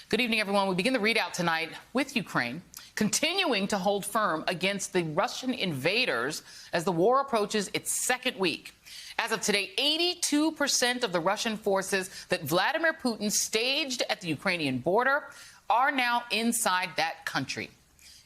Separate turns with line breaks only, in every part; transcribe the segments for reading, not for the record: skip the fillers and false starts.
Good evening, everyone. We begin the readout tonight with Ukraine continuing to hold firm against the Russian invaders as the war approaches its second week. As of today, 82% of the Russian forces that Vladimir Putin staged at the Ukrainian border are now inside that country.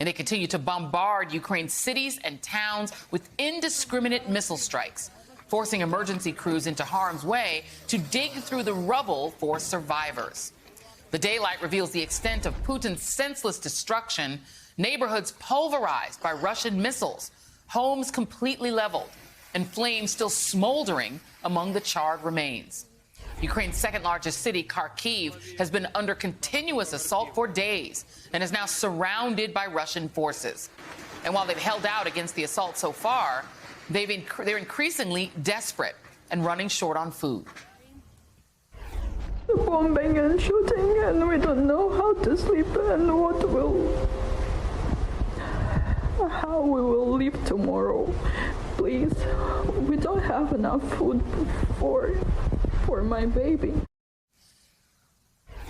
And they continue to bombard Ukraine's cities and towns with indiscriminate missile strikes, forcing emergency crews into harm's way to dig through the rubble for survivors. The daylight reveals the extent of Putin's senseless destruction, neighborhoods pulverized by Russian missiles, homes completely leveled, and flames still smoldering among the charred remains. Ukraine's second-largest city, Kharkiv, has been under continuous assault for days and is now surrounded by Russian forces. And while they've held out against the assault so far, they're increasingly desperate and running short on food.
The bombing and shooting, and we don't know how to sleep and how we will live tomorrow. Please, we don't have enough food for my baby.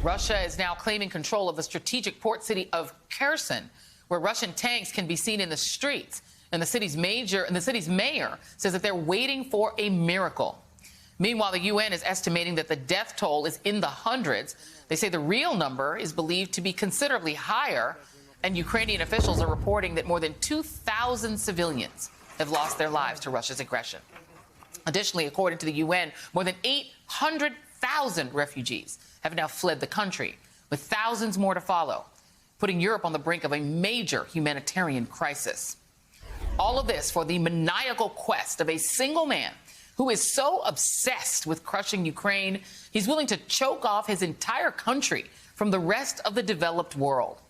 Russia is now claiming control of the strategic port city of Kherson, where Russian tanks can be seen in the streets. And the city's mayor says that they're waiting for a miracle. Meanwhile, the UN is estimating that the death toll is in the hundreds. They say the real number is believed to be considerably higher, and Ukrainian officials are reporting that more than 2,000 civilians have lost their lives to Russia's aggression. Additionally, according to the UN, more than 800,000 refugees have now fled the country, with thousands more to follow, putting Europe on the brink of a major humanitarian crisis. All of this for the maniacal quest of a single man who is so obsessed with crushing Ukraine, he's willing to choke off his entire country from the rest of the developed world.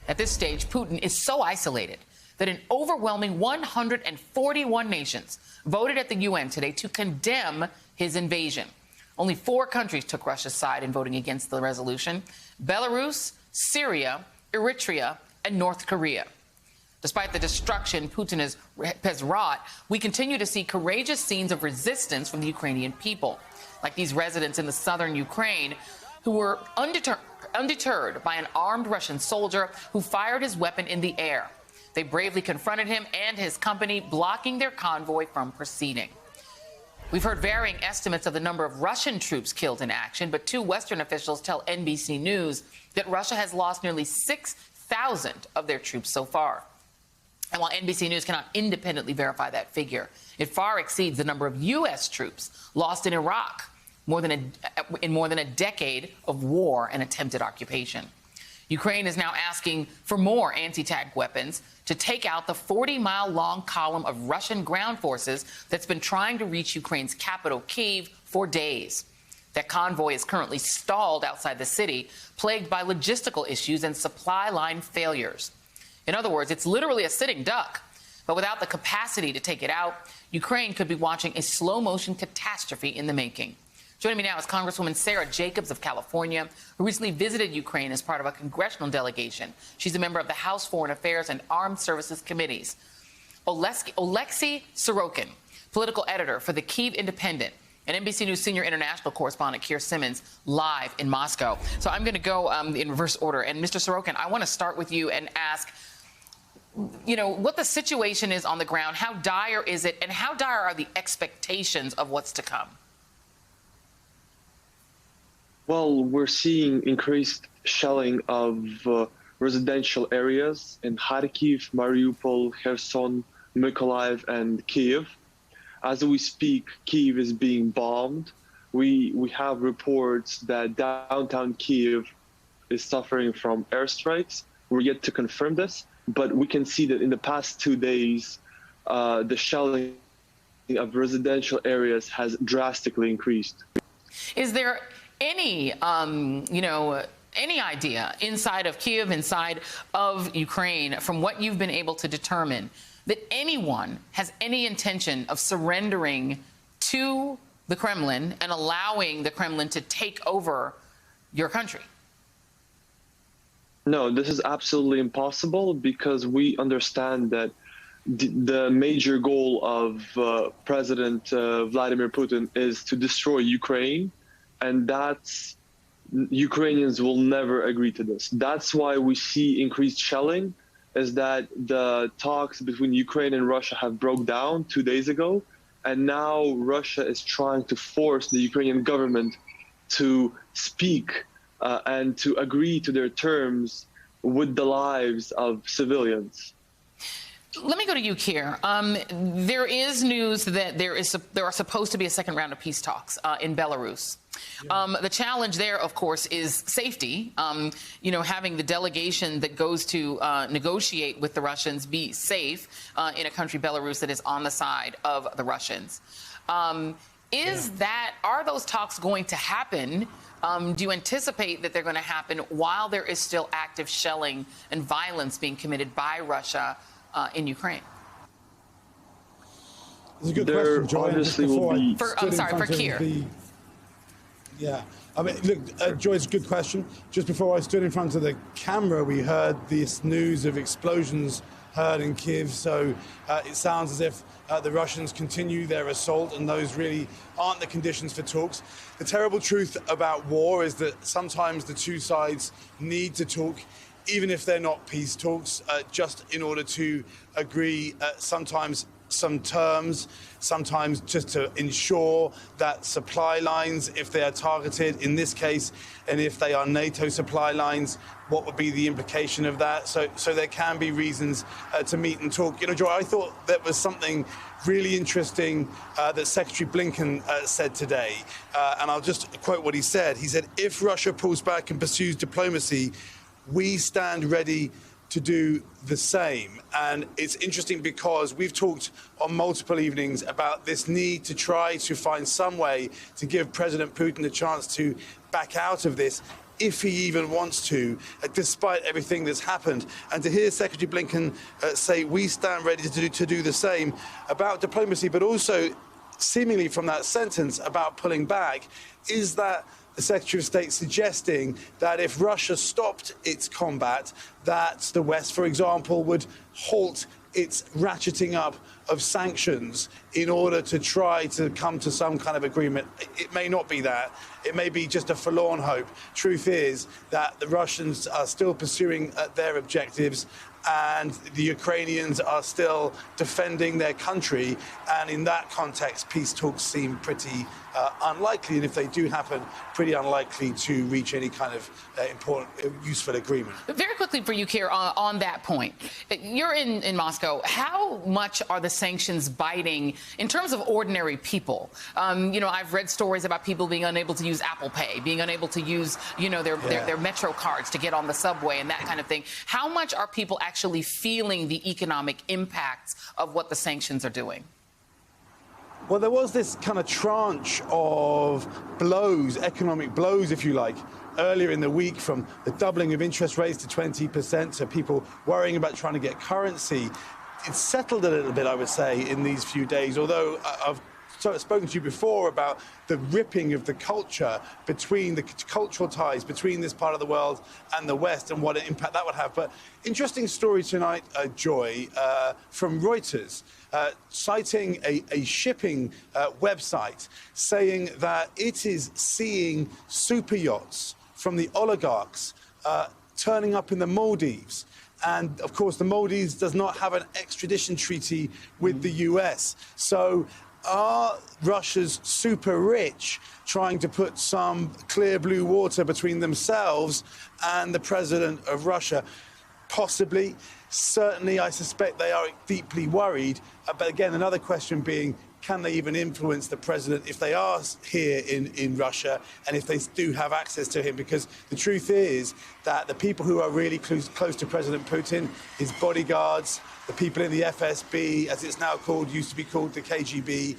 At this stage, Putin is so isolated that an overwhelming 141 nations voted at the UN today to condemn his invasion. Only 4 countries took Russia's side in voting against the resolution: Belarus, Syria, Eritrea, and North Korea. Despite the destruction Putin has wrought, we continue to see courageous scenes of resistance from the Ukrainian people, like these residents in the southern Ukraine who were undeterred by an armed Russian soldier who fired his weapon in the air. They bravely confronted him and his company, blocking their convoy from proceeding. We've heard varying estimates of the number of Russian troops killed in action, but 2 Western officials tell NBC News that Russia has lost nearly 6,000 of their troops so far. And while NBC News cannot independently verify that figure, it far exceeds the number of U.S. troops lost in Iraq in more than a decade of war and attempted occupation. Ukraine is now asking for more anti-tank weapons to take out the 40-mile-long column of Russian ground forces that's been trying to reach Ukraine's capital, Kyiv, for days. That convoy is currently stalled outside the city, plagued by logistical issues and supply line failures. In other words, it's literally a sitting duck. But without the capacity to take it out, Ukraine could be watching a slow-motion catastrophe in the making. Joining me now is Congresswoman Sara Jacobs of California, who recently visited Ukraine as part of a congressional delegation. She's a member of the House Foreign Affairs and Armed Services Committees. Oleksiy Sorokin, political editor for the Kyiv Independent, and NBC News senior international correspondent Keir Simmons, live in Moscow. So I'm going to go in reverse order. And Mr. Sorokin, I want to start with you and ask, what the situation is on the ground. How dire is it, and how dire are the expectations of what's to come?
Well, we're seeing increased shelling of residential areas in Kharkiv, Mariupol, Kherson, Mykolaiv, and Kyiv. As we speak, Kyiv is being bombed. We have reports that downtown Kyiv is suffering from airstrikes. We're yet to confirm this, but we can see that in the past 2 days, the shelling of residential areas has drastically increased.
Is there any, any idea inside of Kyiv, inside of Ukraine, from what you've been able to determine, that anyone has any intention of surrendering to the Kremlin and allowing the Kremlin to take over your country?
No, this is absolutely impossible, because we understand that the major goal of President Vladimir Putin is to destroy Ukraine, and that's Ukrainians will never agree to this. That's why we see increased shelling, is that the talks between Ukraine and Russia have broke down 2 days ago. And now Russia is trying to force the Ukrainian government to speak and to agree to their terms with the lives of civilians.
Let me go to you, Keir. There is news that there are supposed to be a second round of peace talks in Belarus. The challenge there, of course, is safety. Having the delegation that goes to negotiate with the Russians be safe in a country, Belarus, that is on the side of the Russians. Are those talks going to happen? Do you anticipate that they're going to happen while there is still active shelling and violence being committed by Russia in Ukraine?
It's a good question, Joy.
Obviously will be.
For Keir.
Yeah. I mean, look, Joy, it's a good question. Just before I stood in front of the camera, we heard this news of explosions heard in Kyiv. So it sounds as if the Russians continue their assault, and those really aren't the conditions for talks. The terrible truth about war is that sometimes the two sides need to talk, even if they're not peace talks, just in order to agree sometimes some terms, sometimes just to ensure that supply lines, if they are targeted in this case, and if they are NATO supply lines, what would be the implication of that? So there can be reasons to meet and talk. Joy, I thought that was something really interesting that Secretary Blinken said today, and I'll just quote what he said. He said, "If Russia pulls back and pursues diplomacy, we stand ready to do the same." And it's interesting because we've talked on multiple evenings about this need to try to find some way to give President Putin a chance to back out of this, if he even wants to, despite everything that's happened. And to hear Secretary Blinken say, we stand ready to do the same about diplomacy, but also seemingly from that sentence about pulling back, is that the Secretary of State suggesting that if Russia stopped its combat, that the West, for example, would halt its ratcheting up of sanctions in order to try to come to some kind of agreement. It may not be that. It may be just a forlorn hope. Truth is that the Russians are still pursuing their objectives, and the Ukrainians are still defending their country. And in that context, peace talks seem pretty unlikely. And if they do happen, pretty unlikely to reach any kind of important, useful agreement.
Very quickly for you, Keir, on that point. You're in Moscow. How much are the sanctions biting in terms of ordinary people? I've read stories about people being unable to use Apple Pay, being unable to use, their Metro cards to get on the subway and that kind of thing. How much are people actually feeling the economic impacts of what the sanctions are doing?
Well, there was this kind of tranche of blows, economic blows, if you like, earlier in the week, from the doubling of interest rates to 20% to people worrying about trying to get currency. It's settled a little bit, I would say, in these few days, although I've spoken to you before about the ripping of the culture between the cultural ties between this part of the world and the West and what an impact that would have. But interesting story tonight, Joy, from Reuters, citing a shipping website saying that it is seeing super yachts from the oligarchs turning up in the Maldives. And, of course, the Maldives does not have an extradition treaty with the US. So are Russia's super rich trying to put some clear blue water between themselves and the president of Russia? Possibly. Certainly, I suspect they are deeply worried. But again, another question being, can they even influence the president if they are here in Russia and if they do have access to him? Because the truth is that the people who are really close to President Putin, his bodyguards, the people in the FSB, as it's now called, used to be called the KGB,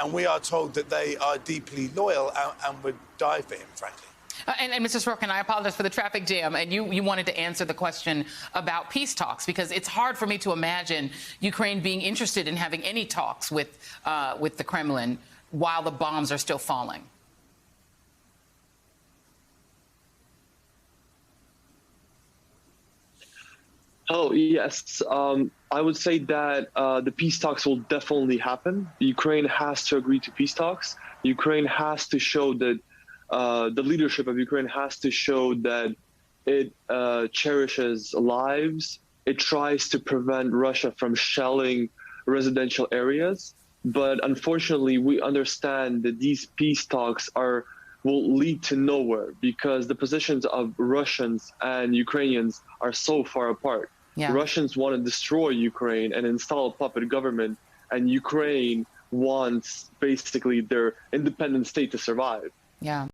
and we are told that they are deeply loyal and would die for him, frankly.
And Mr. Sorokin, I apologize for the traffic jam. And you wanted to answer the question about peace talks, because it's hard for me to imagine Ukraine being interested in having any talks with the Kremlin while the bombs are still falling.
Oh, yes. I would say that the peace talks will definitely happen. Ukraine has to agree to peace talks. Ukraine has to show that the leadership of Ukraine has to show that it cherishes lives. It tries to prevent Russia from shelling residential areas. But unfortunately, we understand that these peace talks will lead to nowhere because the positions of Russians and Ukrainians are so far apart.
Yeah.
Russians want to destroy Ukraine and install a puppet government, and Ukraine wants basically their independent state to survive.
Yeah.